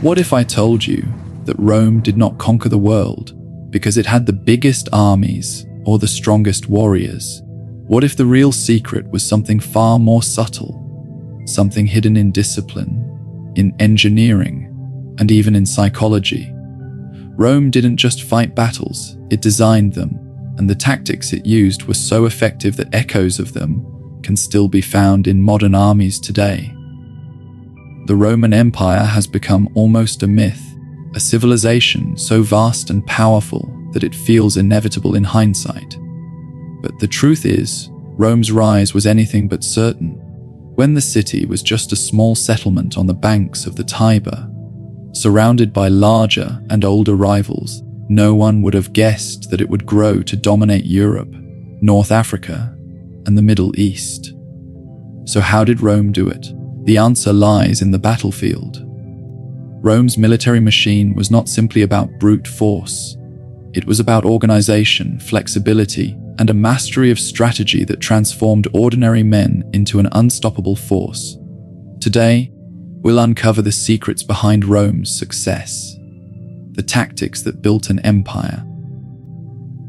What if I told you that Rome did not conquer the world because it had the biggest armies or the strongest warriors? What if the real secret was something far more subtle, something hidden in discipline, in engineering, and even in psychology? Rome didn't just fight battles, it designed them, and the tactics it used were so effective that echoes of them can still be found in modern armies today. The Roman Empire has become almost a myth, a civilization so vast and powerful that it feels inevitable in hindsight. But the truth is, Rome's rise was anything but certain. When the city was just a small settlement on the banks of the Tiber, surrounded by larger and older rivals, no one would have guessed that it would grow to dominate Europe, North Africa, and the Middle East. So how did Rome do it? The answer lies in the battlefield. Rome's military machine was not simply about brute force. It was about organization, flexibility, and a mastery of strategy that transformed ordinary men into an unstoppable force. Today, we'll uncover the secrets behind Rome's success, the tactics that built an empire.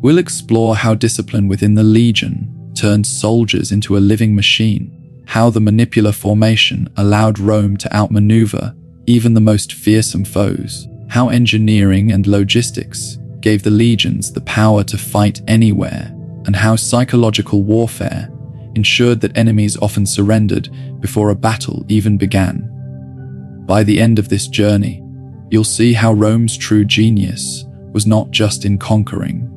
We'll explore how discipline within the legion turned soldiers into a living machine, how the Manipular Formation allowed Rome to outmaneuver even the most fearsome foes, how engineering and logistics gave the legions the power to fight anywhere, and how psychological warfare ensured that enemies often surrendered before a battle even began. By the end of this journey, you'll see how Rome's true genius was not just in conquering,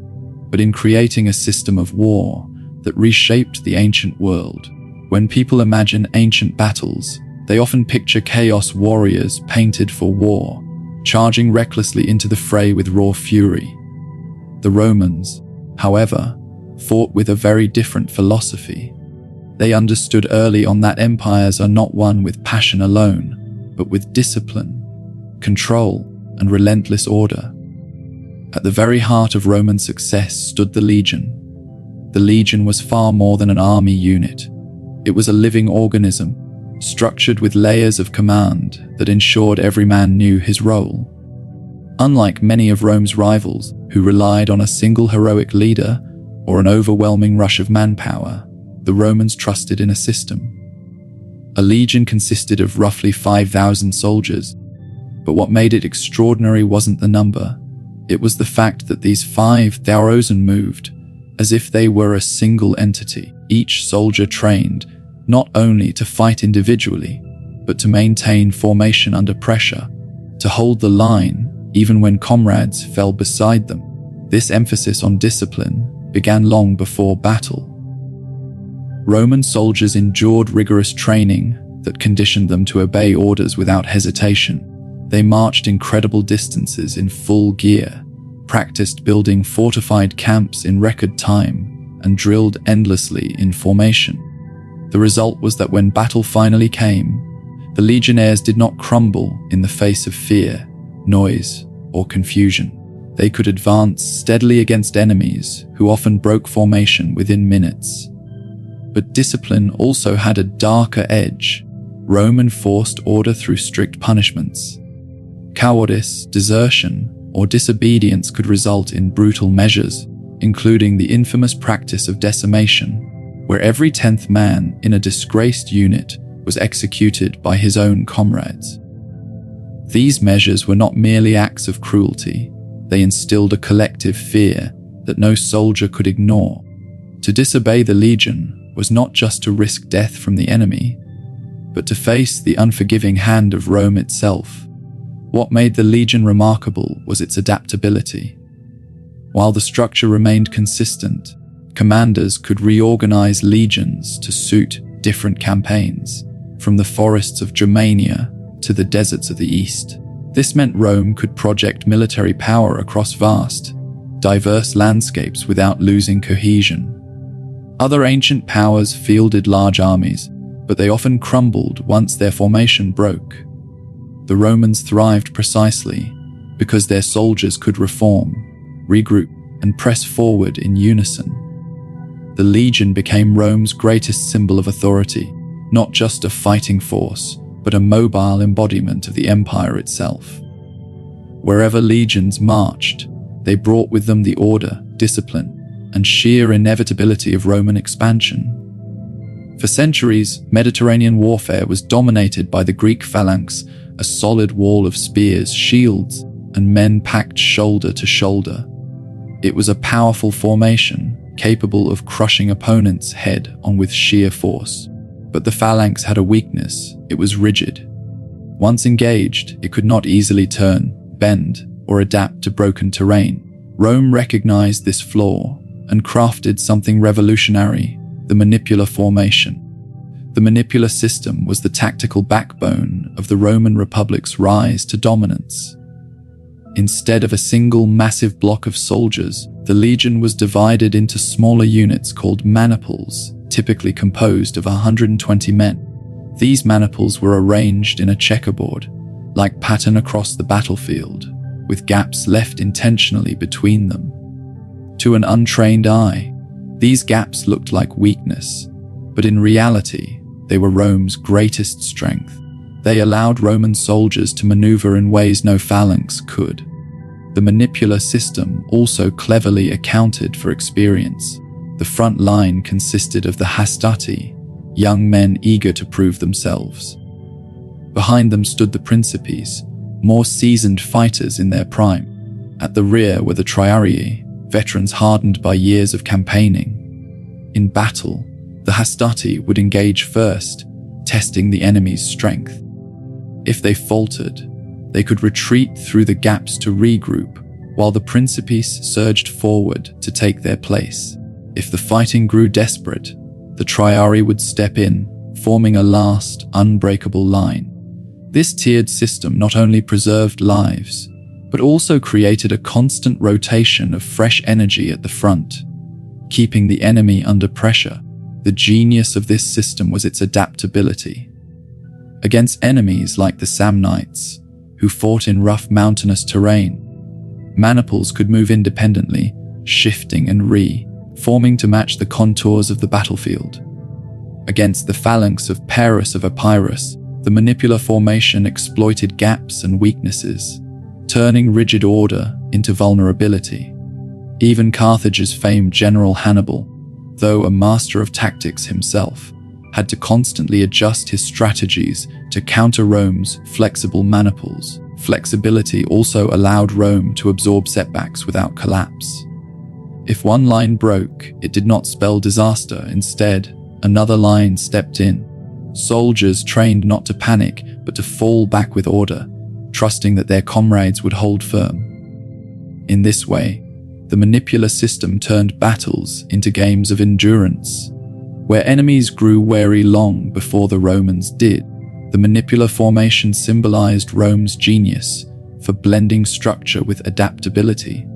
but in creating a system of war that reshaped the ancient world. When people imagine ancient battles, they often picture chaos warriors painted for war, charging recklessly into the fray with raw fury. The Romans, however, fought with a very different philosophy. They understood early on that empires are not won with passion alone, but with discipline, control, and relentless order. At the very heart of Roman success stood the legion. The legion was far more than an army unit. It was a living organism, structured with layers of command that ensured every man knew his role. Unlike many of Rome's rivals, who relied on a single heroic leader or an overwhelming rush of manpower, the Romans trusted in a system. A legion consisted of roughly 5,000 soldiers, but what made it extraordinary wasn't the number. It was the fact that these 5,000 moved as if they were a single entity, each soldier trained not only to fight individually, but to maintain formation under pressure, to hold the line even when comrades fell beside them. This emphasis on discipline began long before battle. Roman soldiers endured rigorous training that conditioned them to obey orders without hesitation. They marched incredible distances in full gear, practiced building fortified camps in record time, and drilled endlessly in formation. The result was that when battle finally came, the legionnaires did not crumble in the face of fear, noise, or confusion. They could advance steadily against enemies who often broke formation within minutes. But discipline also had a darker edge. Rome enforced order through strict punishments. Cowardice, desertion, or disobedience could result in brutal measures, including the infamous practice of decimation, where every 10th man in a disgraced unit was executed by his own comrades. These measures were not merely acts of cruelty, they instilled a collective fear that no soldier could ignore. To disobey the legion was not just to risk death from the enemy, but to face the unforgiving hand of Rome itself. What made the legion remarkable was its adaptability. While the structure remained consistent, commanders could reorganize legions to suit different campaigns, from the forests of Germania to the deserts of the East. This meant Rome could project military power across vast, diverse landscapes without losing cohesion. Other ancient powers fielded large armies, but they often crumbled once their formation broke. The Romans thrived precisely because their soldiers could reform, regroup, and press forward in unison. The legion became Rome's greatest symbol of authority, not just a fighting force, but a mobile embodiment of the empire itself. Wherever legions marched, they brought with them the order, discipline, and sheer inevitability of Roman expansion. For centuries, Mediterranean warfare was dominated by the Greek phalanx, a solid wall of spears, shields, and men packed shoulder to shoulder. It was a powerful formation, capable of crushing opponents head-on with sheer force. But the phalanx had a weakness: it was rigid. Once engaged, it could not easily turn, bend, or adapt to broken terrain. Rome recognized this flaw and crafted something revolutionary: the Manipular Formation. The Manipular system was the tactical backbone of the Roman Republic's rise to dominance. Instead of a single massive block of soldiers, the legion was divided into smaller units called maniples, typically composed of 120 men. These maniples were arranged in a checkerboard-like pattern across the battlefield, with gaps left intentionally between them. To an untrained eye, these gaps looked like weakness, but in reality, they were Rome's greatest strength. They allowed Roman soldiers to maneuver in ways no phalanx could. The Manipular system also cleverly accounted for experience. The front line consisted of the hastati, young men eager to prove themselves. Behind them stood the principes, more seasoned fighters in their prime. At the rear were the triarii, veterans hardened by years of campaigning. In battle, the hastati would engage first, testing the enemy's strength. If they faltered, they could retreat through the gaps to regroup, while the principes surged forward to take their place. If the fighting grew desperate, the triarii would step in, forming a last, unbreakable line. This tiered system not only preserved lives, but also created a constant rotation of fresh energy at the front, keeping the enemy under pressure. The genius of this system was its adaptability. Against enemies like the Samnites, who fought in rough mountainous terrain, maniples could move independently, shifting and reforming to match the contours of the battlefield. Against the phalanx of Paris of Epirus, the Manipular Formation exploited gaps and weaknesses, turning rigid order into vulnerability. Even Carthage's famed general Hannibal, though a master of tactics himself, had to constantly adjust his strategies to counter Rome's flexible maniples. Flexibility also allowed Rome to absorb setbacks without collapse. If one line broke, it did not spell disaster. Instead, another line stepped in. Soldiers trained not to panic, but to fall back with order, trusting that their comrades would hold firm. In this way, the Manipular system turned battles into games of endurance, where enemies grew wary long before the Romans did. The Manipular Formation symbolized Rome's genius for blending structure with adaptability.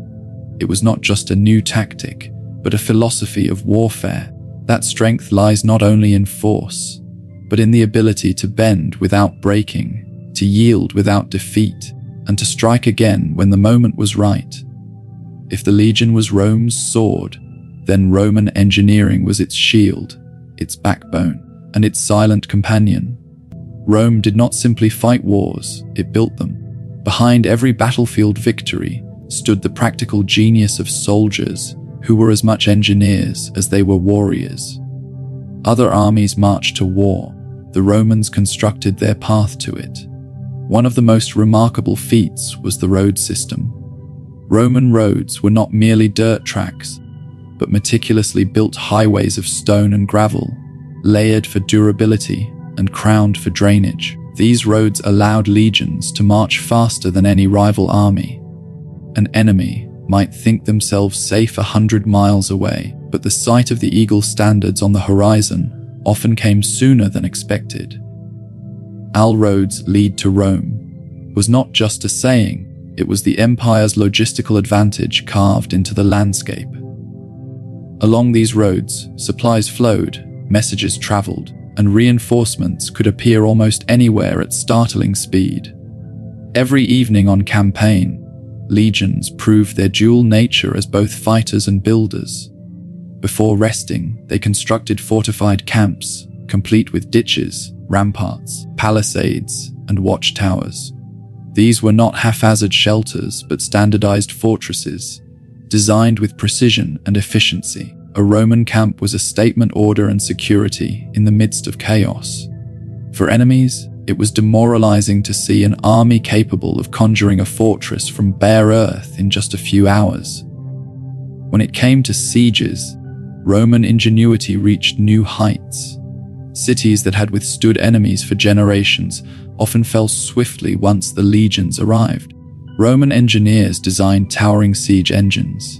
It was not just a new tactic, but a philosophy of warfare. That strength lies not only in force, but in the ability to bend without breaking, to yield without defeat, and to strike again when the moment was right. If the legion was Rome's sword, then Roman engineering was its shield, its backbone, and its silent companion. Rome did not simply fight wars, it built them. Behind every battlefield victory stood the practical genius of soldiers who were as much engineers as they were warriors. Other armies marched to war, the Romans constructed their path to it. One of the most remarkable feats was the road system. Roman roads were not merely dirt tracks, but meticulously built highways of stone and gravel, layered for durability and crowned for drainage. These roads allowed legions to march faster than any rival army. An enemy might think themselves safe 100 miles away, but the sight of the eagle standards on the horizon often came sooner than expected. "All roads lead to Rome" was not just a saying, it was the empire's logistical advantage carved into the landscape. Along these roads, supplies flowed, messages traveled, and reinforcements could appear almost anywhere at startling speed. Every evening on campaign, legions proved their dual nature as both fighters and builders. Before resting, they constructed fortified camps, complete with ditches, ramparts, palisades, and watchtowers. These were not haphazard shelters, but standardized fortresses, designed with precision and efficiency. A Roman camp was a statement of order and security in the midst of chaos. For enemies, it was demoralizing to see an army capable of conjuring a fortress from bare earth in just a few hours. When it came to sieges, Roman ingenuity reached new heights. Cities that had withstood enemies for generations often fell swiftly once the legions arrived. Roman engineers designed towering siege engines,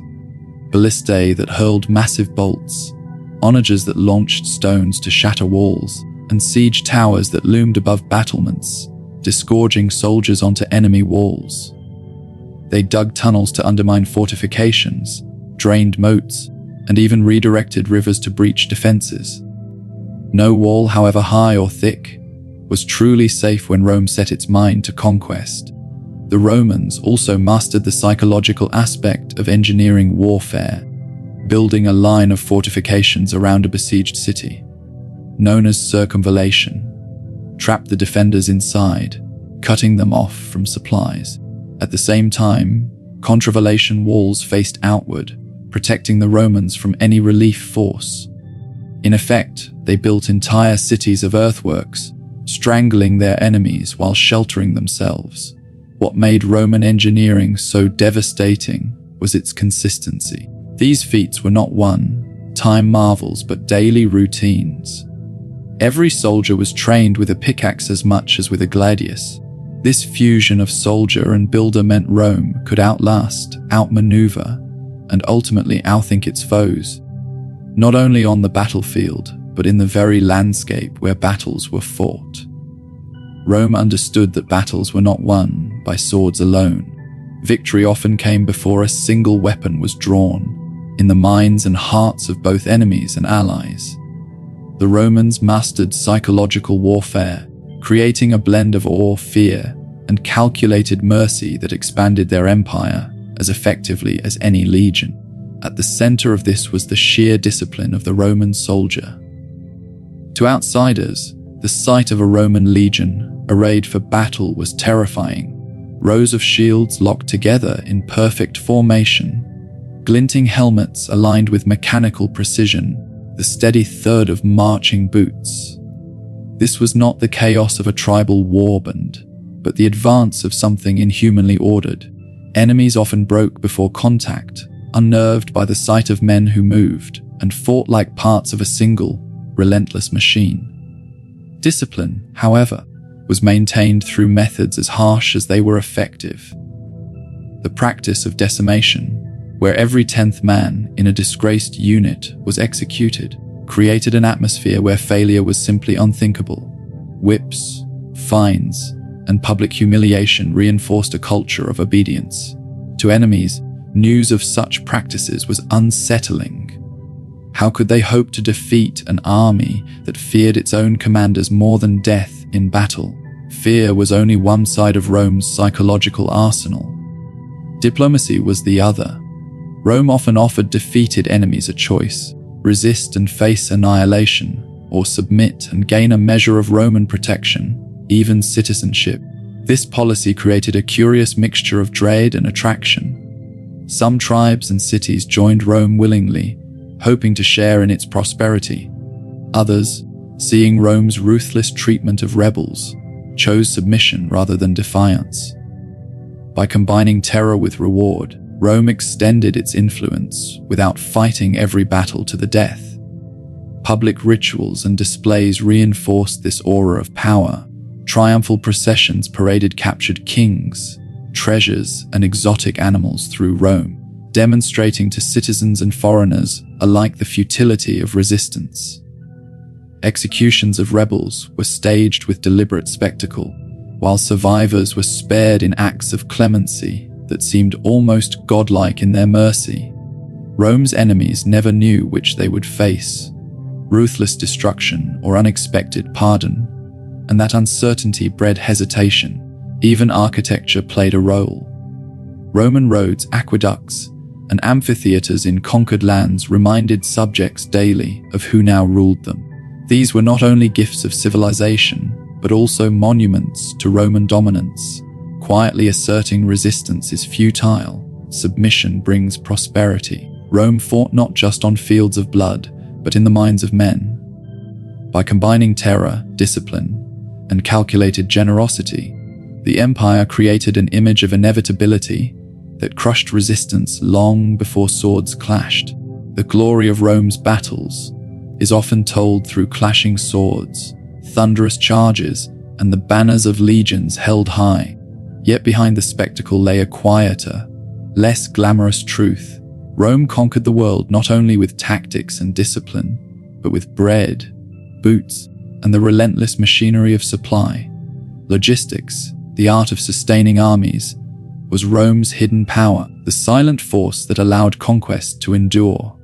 ballistae that hurled massive bolts, onagers that launched stones to shatter walls, and siege towers that loomed above battlements, disgorging soldiers onto enemy walls. They dug tunnels to undermine fortifications, drained moats, and even redirected rivers to breach defenses. No wall, however high or thick, was truly safe when Rome set its mind to conquest. The Romans also mastered the psychological aspect of engineering warfare, building a line of fortifications around a besieged city, known as circumvallation, trapped the defenders inside, cutting them off from supplies. At the same time, contravallation walls faced outward, protecting the Romans from any relief force. In effect, they built entire cities of earthworks, strangling their enemies while sheltering themselves. What made Roman engineering so devastating was its consistency. These feats were not one-time marvels, but daily routines. Every soldier was trained with a pickaxe as much as with a gladius. This fusion of soldier and builder meant Rome could outlast, outmaneuver, and ultimately outthink its foes, not only on the battlefield, but in the very landscape where battles were fought. Rome understood that battles were not won by swords alone. Victory often came before a single weapon was drawn, in the minds and hearts of both enemies and allies. The Romans mastered psychological warfare, creating a blend of awe, fear, and calculated mercy that expanded their empire as effectively as any legion. At the center of this was the sheer discipline of the Roman soldier. To outsiders, the sight of a Roman legion arrayed for battle was terrifying. Rows of shields locked together in perfect formation, glinting helmets aligned with mechanical precision, the steady thud of marching boots. This was not the chaos of a tribal warband, but the advance of something inhumanly ordered. Enemies often broke before contact, unnerved by the sight of men who moved and fought like parts of a single, relentless machine. Discipline, however, was maintained through methods as harsh as they were effective. The practice of decimation, where every 10th man in a disgraced unit was executed, created an atmosphere where failure was simply unthinkable. Whips, fines, and public humiliation reinforced a culture of obedience. To enemies, news of such practices was unsettling. How could they hope to defeat an army that feared its own commanders more than death in battle? Fear was only one side of Rome's psychological arsenal. Diplomacy was the other. Rome often offered defeated enemies a choice: resist and face annihilation, or submit and gain a measure of Roman protection, even citizenship. This policy created a curious mixture of dread and attraction. Some tribes and cities joined Rome willingly, hoping to share in its prosperity. Others, seeing Rome's ruthless treatment of rebels, chose submission rather than defiance. By combining terror with reward, Rome extended its influence without fighting every battle to the death. Public rituals and displays reinforced this aura of power. Triumphal processions paraded captured kings, treasures, and exotic animals through Rome, demonstrating to citizens and foreigners alike the futility of resistance. Executions of rebels were staged with deliberate spectacle, while survivors were spared in acts of clemency that seemed almost godlike in their mercy. Rome's enemies never knew which they would face: ruthless destruction or unexpected pardon, and that uncertainty bred hesitation. Even architecture played a role. Roman roads, aqueducts, and amphitheaters in conquered lands reminded subjects daily of who now ruled them. These were not only gifts of civilization, but also monuments to Roman dominance, quietly asserting resistance is futile, submission brings prosperity. Rome fought not just on fields of blood, but in the minds of men. By combining terror, discipline, and calculated generosity, the empire created an image of inevitability that crushed resistance long before swords clashed. The glory of Rome's battles is often told through clashing swords, thunderous charges, and the banners of legions held high. Yet behind the spectacle lay a quieter, less glamorous truth. Rome conquered the world not only with tactics and discipline, but with bread, boots, and the relentless machinery of supply. Logistics, the art of sustaining armies, was Rome's hidden power, the silent force that allowed conquest to endure.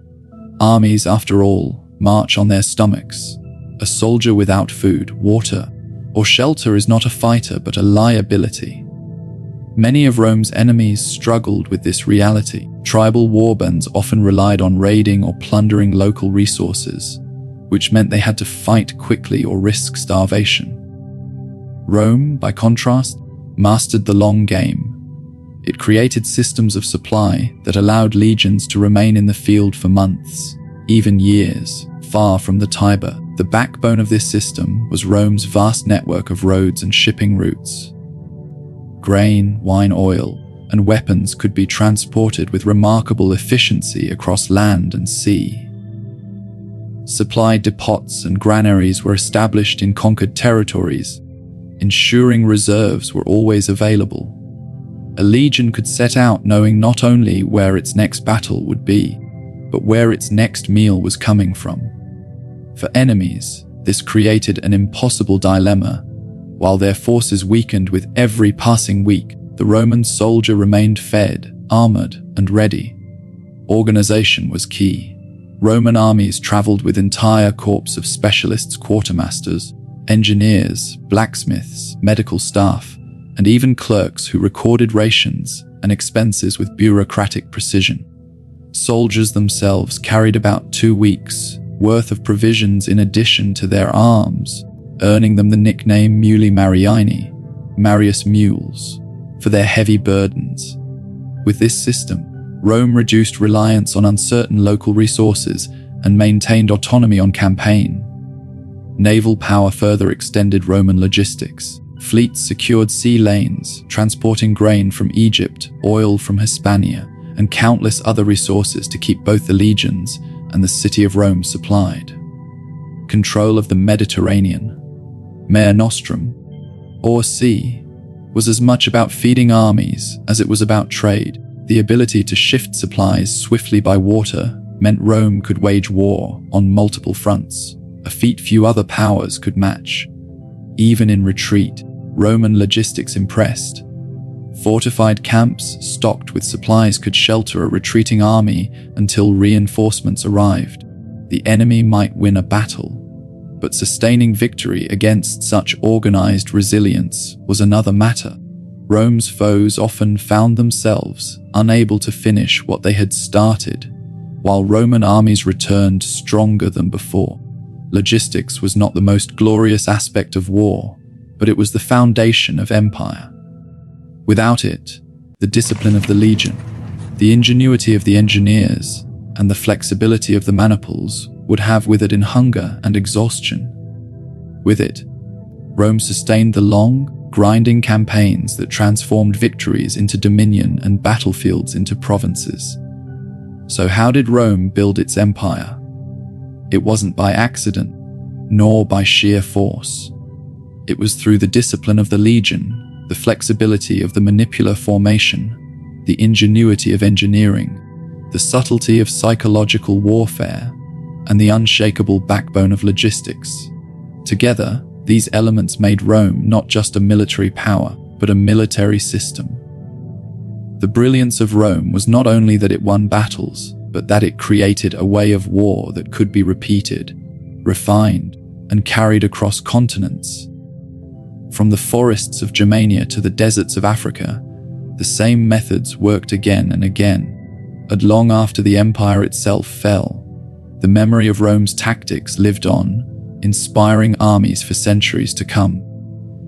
Armies, after all, march on their stomachs. A soldier without food, water, or shelter is not a fighter but a liability. Many of Rome's enemies struggled with this reality. Tribal warbands often relied on raiding or plundering local resources, which meant they had to fight quickly or risk starvation. Rome, by contrast, mastered the long game. It created systems of supply that allowed legions to remain in the field for months, even years, far from the Tiber. The backbone of this system was Rome's vast network of roads and shipping routes. Grain, wine, oil, and weapons could be transported with remarkable efficiency across land and sea. Supply depots and granaries were established in conquered territories, ensuring reserves were always available. A legion could set out knowing not only where its next battle would be, but where its next meal was coming from. For enemies, this created an impossible dilemma. While their forces weakened with every passing week, the Roman soldier remained fed, armored, and ready. Organization was key. Roman armies traveled with entire corps of specialists, quartermasters, engineers, blacksmiths, medical staff, and even clerks who recorded rations and expenses with bureaucratic precision. Soldiers themselves carried about 2 weeks' worth of provisions in addition to their arms, earning them the nickname Muli Mariani, Marius Mules, for their heavy burdens. With this system, Rome reduced reliance on uncertain local resources and maintained autonomy on campaign. Naval power further extended Roman logistics. Fleets secured sea lanes, transporting grain from Egypt, oil from Hispania, and countless other resources to keep both the legions and the city of Rome supplied. Control of the Mediterranean, Mare Nostrum, or sea, was as much about feeding armies as it was about trade. The ability to shift supplies swiftly by water meant Rome could wage war on multiple fronts, a feat few other powers could match. Even in retreat, Roman logistics impressed. Fortified camps stocked with supplies could shelter a retreating army until reinforcements arrived. The enemy might win a battle, but sustaining victory against such organized resilience was another matter. Rome's foes often found themselves unable to finish what they had started, while Roman armies returned stronger than before. Logistics was not the most glorious aspect of war, but it was the foundation of empire. Without it, the discipline of the legion, the ingenuity of the engineers, and the flexibility of the maniples would have withered in hunger and exhaustion. With it, Rome sustained the long, grinding campaigns that transformed victories into dominion and battlefields into provinces. So how did Rome build its empire? It wasn't by accident, nor by sheer force. It was through the discipline of the legion, the flexibility of the manipular formation, the ingenuity of engineering, the subtlety of psychological warfare, and the unshakable backbone of logistics. Together, these elements made Rome not just a military power, but a military system. The brilliance of Rome was not only that it won battles, but that it created a way of war that could be repeated, refined, and carried across continents. From the forests of Germania to the deserts of Africa, the same methods worked again and again, and long after the empire itself fell. The memory of Rome's tactics lived on, inspiring armies for centuries to come.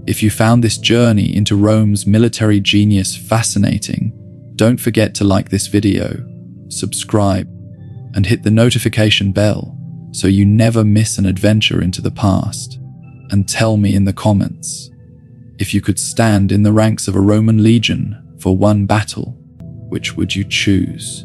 If you found this journey into Rome's military genius fascinating, don't forget to like this video, subscribe, and hit the notification bell so you never miss an adventure into the past. And tell me in the comments, if you could stand in the ranks of a Roman legion for one battle, which would you choose?